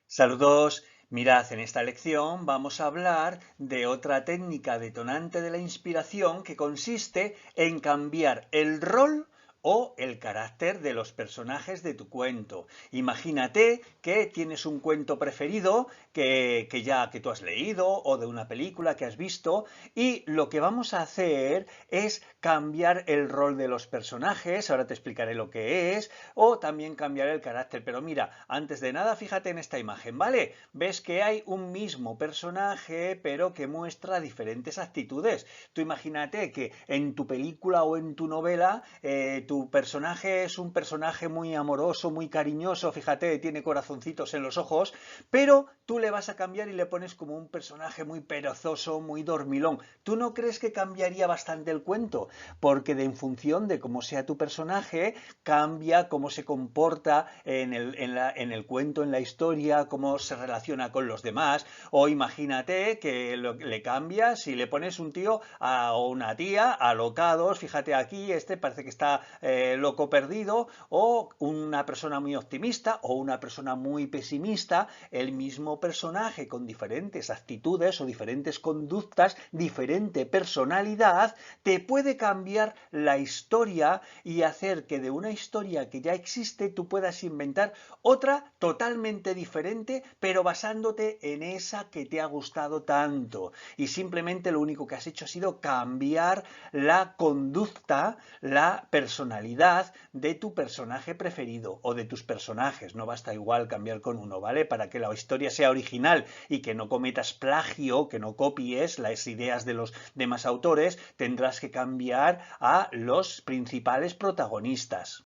Saludos. Mirad, en esta lección vamos a hablar de otra técnica detonante de la inspiración que consiste en cambiar el rol o el carácter de los personajes de tu cuento. Imagínate que tienes un cuento preferido que tú has leído o de una película que has visto y lo que vamos a hacer es cambiar el rol de los personajes, ahora te explicaré lo que es, o también cambiar el carácter. Pero mira, antes de nada, fíjate en esta imagen, ¿vale? Ves que hay un mismo personaje, pero que muestra diferentes actitudes. Tú imagínate que en tu película o en tu novela, tu personaje es un personaje muy amoroso, muy cariñoso, fíjate, tiene corazoncitos en los ojos, pero tú le vas a cambiar y le pones como un personaje muy perezoso, muy dormilón. ¿Tú no crees que cambiaría bastante el cuento? Porque en función de cómo sea tu personaje, cambia cómo se comporta en el cuento, en la historia, cómo se relaciona con los demás. O imagínate que le cambias y le pones un tío o una tía alocados, fíjate aquí, este parece que está loco perdido, o una persona muy optimista o una persona muy pesimista, el mismo personaje con diferentes actitudes o diferentes conductas, diferente personalidad, te puede cambiar la historia y hacer que de una historia que ya existe tú puedas inventar otra totalmente diferente, pero basándote en esa que te ha gustado tanto. Y simplemente lo único que has hecho ha sido cambiar la conducta, la personalidad de tu personaje preferido o de tus personajes. No basta igual cambiar con uno, ¿vale? Para que la historia sea original y que no cometas plagio, que no copies las ideas de los demás autores, tendrás que cambiar a los principales protagonistas.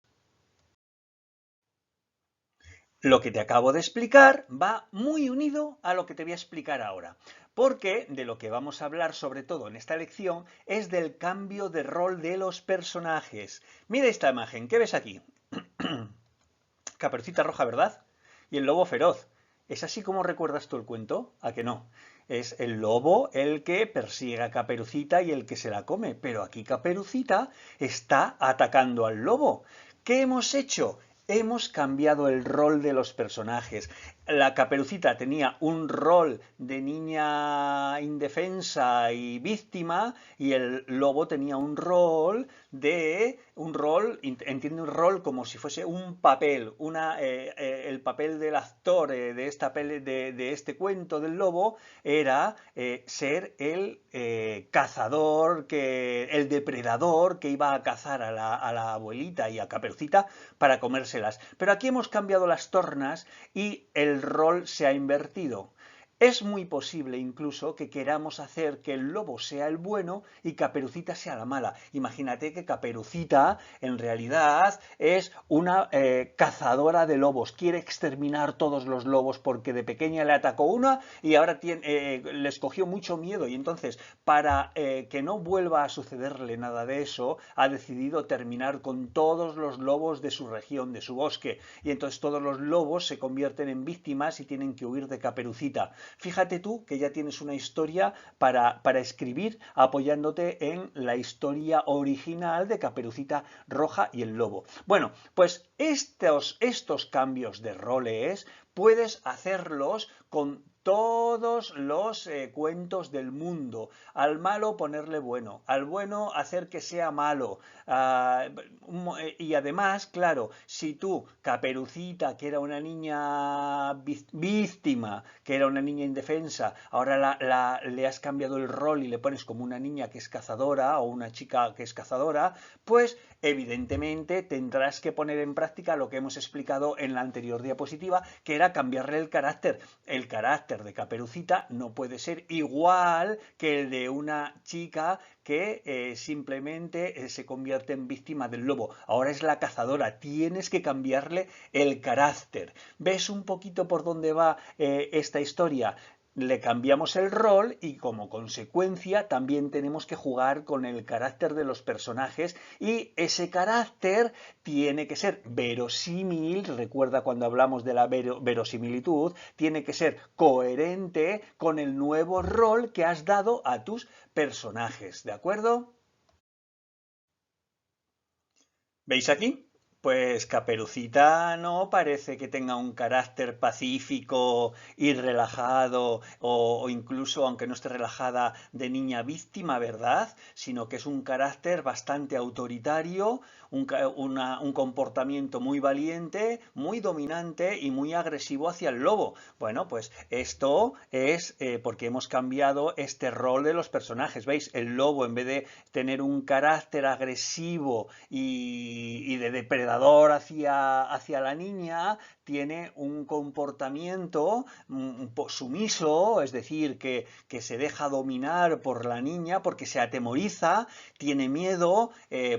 Lo que te acabo de explicar va muy unido a lo que te voy a explicar ahora, porque de lo que vamos a hablar sobre todo en esta lección es del cambio de rol de los personajes. Mira esta imagen, ¿qué ves aquí? Caperucita Roja, ¿verdad? Y el lobo feroz. ¿Es así como recuerdas tú el cuento? ¿A que no? Es el lobo el que persigue a Caperucita y el que se la come, pero aquí Caperucita está atacando al lobo. ¿Qué hemos hecho? Hemos cambiado el rol de los personajes. La Caperucita tenía un rol de niña indefensa y víctima y el lobo tenía entiende un rol como si fuese un papel, el papel del actor de este cuento del lobo era ser el cazador, el depredador que iba a cazar a la abuelita y a Caperucita para comérselas. Pero aquí hemos cambiado las tornas y el rol se ha invertido. Es muy posible incluso que queramos hacer que el lobo sea el bueno y Caperucita sea la mala. Imagínate que Caperucita en realidad es una cazadora de lobos, quiere exterminar todos los lobos porque de pequeña le atacó una y ahora les cogió mucho miedo y entonces para que no vuelva a sucederle nada de eso ha decidido terminar con todos los lobos de su región, de su bosque y entonces todos los lobos se convierten en víctimas y tienen que huir de Caperucita. Fíjate tú que ya tienes una historia para escribir apoyándote en la historia original de Caperucita Roja y el Lobo. Bueno, pues estos cambios de roles puedes hacerlos con todos los cuentos del mundo. Al malo ponerle bueno, al bueno hacer que sea malo. Y además, claro, si tú, Caperucita, que era una niña víctima, que era una niña indefensa, ahora le has cambiado el rol y le pones como una niña que es cazadora o una chica que es cazadora, pues evidentemente tendrás que poner en práctica lo que hemos explicado en la anterior diapositiva, que era cambiarle el carácter. El carácter de Caperucita no puede ser igual que el de una chica que simplemente se convierte en víctima del lobo. Ahora es la cazadora, tienes que cambiarle el carácter. ¿Ves un poquito por dónde va esta historia? Le cambiamos el rol y como consecuencia también tenemos que jugar con el carácter de los personajes y ese carácter tiene que ser verosímil, recuerda cuando hablamos de la verosimilitud, tiene que ser coherente con el nuevo rol que has dado a tus personajes, ¿de acuerdo? ¿Veis aquí? Pues Caperucita no parece que tenga un carácter pacífico y relajado, o incluso, aunque no esté relajada, de niña víctima, ¿verdad? Sino que es un carácter bastante autoritario, un comportamiento muy valiente, muy dominante y muy agresivo hacia el lobo. Bueno, pues esto es porque hemos cambiado este rol de los personajes. ¿Veis? El lobo, en vez de tener un carácter agresivo y de depredador hacia la niña, tiene un comportamiento sumiso, es decir, que se deja dominar por la niña porque se atemoriza, tiene miedo,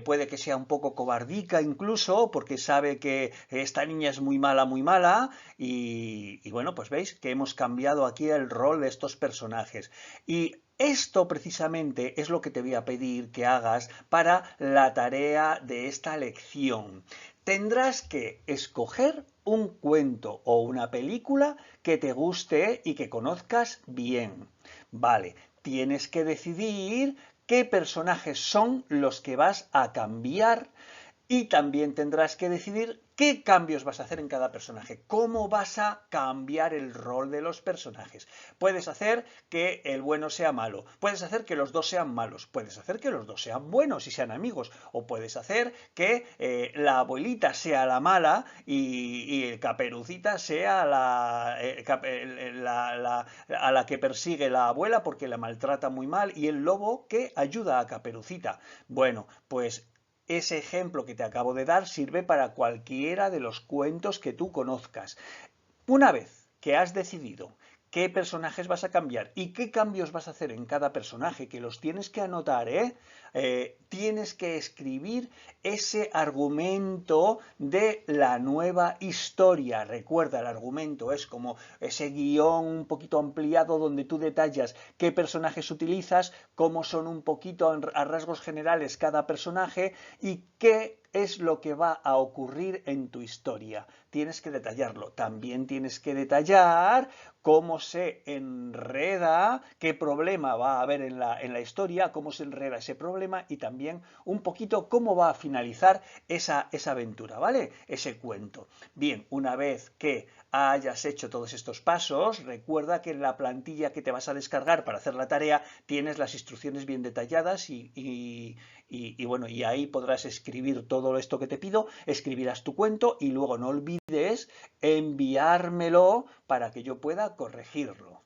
puede que sea un poco cobardica incluso, porque sabe que esta niña es muy mala, y bueno, pues veis que hemos cambiado aquí el rol de estos personajes. Y esto precisamente es lo que te voy a pedir que hagas para la tarea de esta lección. Tendrás que escoger un cuento o una película que te guste y que conozcas bien. Vale, tienes que decidir qué personajes son los que vas a cambiar y también tendrás que decidir qué cambios vas a hacer en cada personaje, cómo vas a cambiar el rol de los personajes. Puedes hacer que el bueno sea malo, puedes hacer que los dos sean malos, puedes hacer que los dos sean buenos y sean amigos, o puedes hacer que la abuelita sea la mala y el Caperucita sea a la que persigue la abuela porque la maltrata muy mal y el lobo que ayuda a Caperucita. Bueno, pues ese ejemplo que te acabo de dar sirve para cualquiera de los cuentos que tú conozcas. Una vez que has decidido qué personajes vas a cambiar y qué cambios vas a hacer en cada personaje, que los tienes que anotar, tienes que escribir ese argumento de la nueva historia. Recuerda, el argumento es como ese guión un poquito ampliado donde tú detallas qué personajes utilizas, cómo son un poquito a rasgos generales cada personaje y qué es lo que va a ocurrir en tu historia. Tienes que detallarlo. También tienes que detallar cómo se enreda, qué problema va a haber en la historia, cómo se enreda ese problema y también un poquito cómo va a finalizar esa aventura, ¿vale? Ese cuento. Bien, una vez que hayas hecho todos estos pasos, recuerda que en la plantilla que te vas a descargar para hacer la tarea tienes las instrucciones bien detalladas y bueno, y ahí podrás escribir todo esto que te pido, escribirás tu cuento y luego no olvides enviármelo para que yo pueda corregirlo.